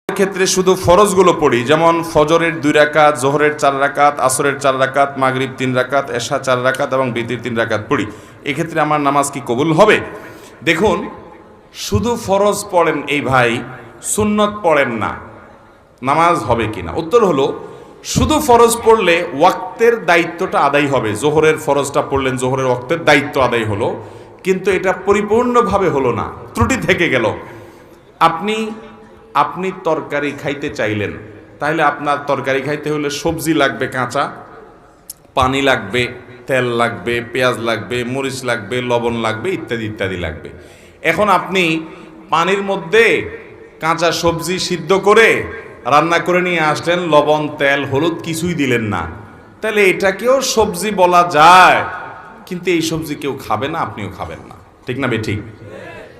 ক্ষেত্রে শুধু ফরজগুলো পড়ি, যেমন ফজরের 2 রাকাত, জোহরের 4 রাকাত, আসরের 4 রাকাত, মাগরিব 3 রাকাত, এশা 4 রাকাত এবং বিতির 3 রাকাত পড়ি, এক্ষেত্রে আমার নামাজ কি কবুল হবে? দেখুন, শুধু ফরজ পড়েন এই ভাই, সুন্নত পড়েন না, নামাজ হবে কিনা? উত্তর হলো, শুধু ফরজ পড়লে ওয়াক্তের দায়িত্বটা আদায় হবে। জোহরের ফরজটা পড়লেন, জোহরের ওয়াক্তের দায়িত্ব আদায় হলো, কিন্তু এটা পরিপূর্ণভাবে হলো না, ত্রুটি থেকে গেল। আপনি তরকারি খাইতে চাইলেন, তাহলে আপনার তরকারি খাইতে হলে সবজি লাগবে কাঁচা, পানি লাগবে, তেল লাগবে, পেঁয়াজ লাগবে, মরিচ লাগবে, লবণ লাগবে, ইত্যাদি ইত্যাদি লাগবে। এখন আপনি পানির মধ্যে কাঁচা সবজি সিদ্ধ করে রান্না করে নিয়ে আসলেন, লবণ, তেল, হলুদ কিছুই দিলেন না, তাহলে এটাকেও সবজি বলা যায়, কিন্তু এই সবজি কেউ খাবে না, আপনিও খাবেন না, ঠিক না বেঠিক?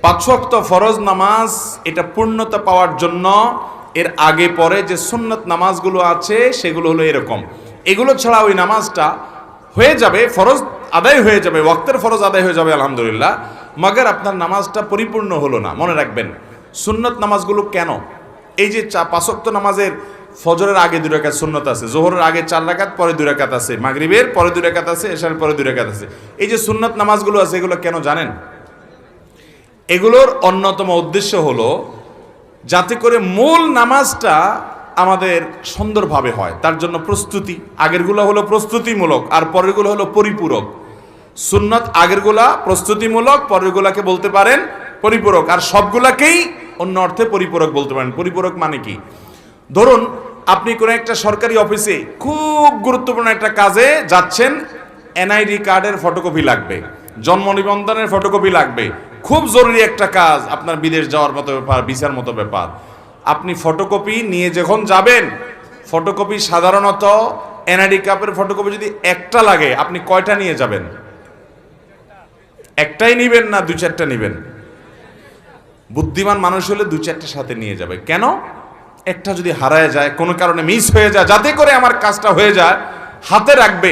5 ওয়াক্ত ফরজ নামাজ এটা পূর্ণতা পাওয়ার জন্য এর আগে পরে যে সুন্নত নামাজগুলো আছে সেগুলো হলো এরকম। এগুলো ছাড়া ওই নামাজটা হয়ে যাবে, ফরজ আদায় হয়ে যাবে, ওয়াক্তের ফরজ আদায় হয়ে যাবে আলহামদুলিল্লাহ, মগর আপনার নামাজটা পরিপূর্ণ হলো না। মনে রাখবেন, সুন্নত নামাজগুলো কেন, এই যে 5 ওয়াক্ত নামাজের ফজরের আগে 2 রাকাত সুন্নত আছে, জোহরের আগে 4 রাকাত, পরে 2 রাকাত আছে, মাগরিবের পরে 2 রাকাত আছে, এশার পরে 2 রাকাত আছে, এই যে সুন্নত নামাজগুলো আছে, এগুলো কেন জানেন? এগুলোর অন্যতম উদ্দেশ্য হলো যাতে করে মূল নামাজটা আমাদের সুন্দরভাবে হয়, তার জন্য প্রস্তুতি। আগেরগুলো হলো প্রস্তুতিমূলক আর পরেরগুলো হলো পরিপূরক। সুন্নত আগেরগুলা প্রস্তুতিমূলক, পরেরগুলাকে বলতে পারেন পরিপূরক, আর সবগুলাকেই অন্য অর্থে পরিপূরক বলতে পারেন। পরিপূরক মানে কি? ধরুন, আপনি কোনো একটা সরকারি অফিসে খুব গুরুত্বপূর্ণ একটা কাজে যাচ্ছেন, এনআইডি কার্ডের ফটোকপি লাগবে, জন্ম নিবন্ধনের ফটোকপি লাগবে, খুব জরুরি একটা কাজ, আপনার বিদেশ যাওয়ার মতো ব্যাপার, ভিসার মতো ব্যাপার। আপনি ফটোকপি নিয়ে যখন যাবেন, ফটোকপি সাধারণত এনআইডি কার্ডের ফটোকপি যদি একটা লাগে, আপনি কয়টা নিয়ে যাবেন? একটাই নিবেন না 2-4টা নিবেন? বুদ্ধিমান মানুষ হলে 2-4টা সাথে নিয়ে যাবে। কেন? একটা যদি হারায় যায়, কোনো কারণে মিস হয়ে যায়, যাতে করে আমার কাজটা হয়ে যায়, হাতে রাখবে,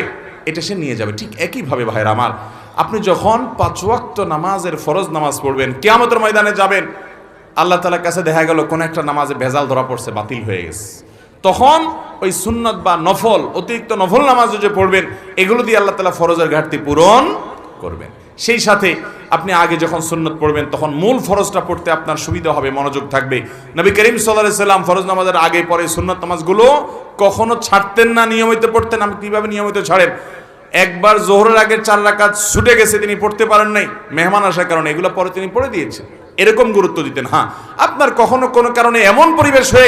এটা সে নিয়ে যাবে। ঠিক একইভাবে ভাইরা আমার, আপনি যখন 5 ওয়াক্ত নামাজের ফরজ নামাজ পড়বেন, কিয়ামতের ময়দানে যাবেন, আল্লাহ তাআলার কাছে দেখা গেল কোন একটা নামাজে ভেজাল ধরা পড়ছে, বাতিল হয়ে গেছে, তখন ওই সুন্নত বা নফল, অতিরিক্ত নফল নামাজ যে পড়বেন, এগুলো দিয়ে আল্লাহ তাআলা ফরজের ঘাটতি পূরণ করবেন। সেই সাথে আপনি আগে যখন সুন্নত পড়বেন, তখন মূল ফরজটা পড়তে আপনার সুবিধা হবে, মনোযোগ থাকবে। নবী করিম সাল্লাল্লাহু আলাইহি সাল্লাম ফরজ নামাজের আগে পরে সুন্নত নামাজগুলো কখনো ছাড়তেন না, নিয়মিত পড়তেন। আপনি কিভাবে নিয়মিত ছাড়েন? একবার জোহরের আগে 4 রাকাত ছুটে গেছে, তিনি পড়তে পারেন নাই মেহমান আসার কারণে, এগুলো পরে তিনি পড়ে দিয়েছেন, এরকম গুরুত্ব দিতেন। হ্যাঁ, আপনার কখনো কোনো কারণে এমন পরিবেশ হয়ে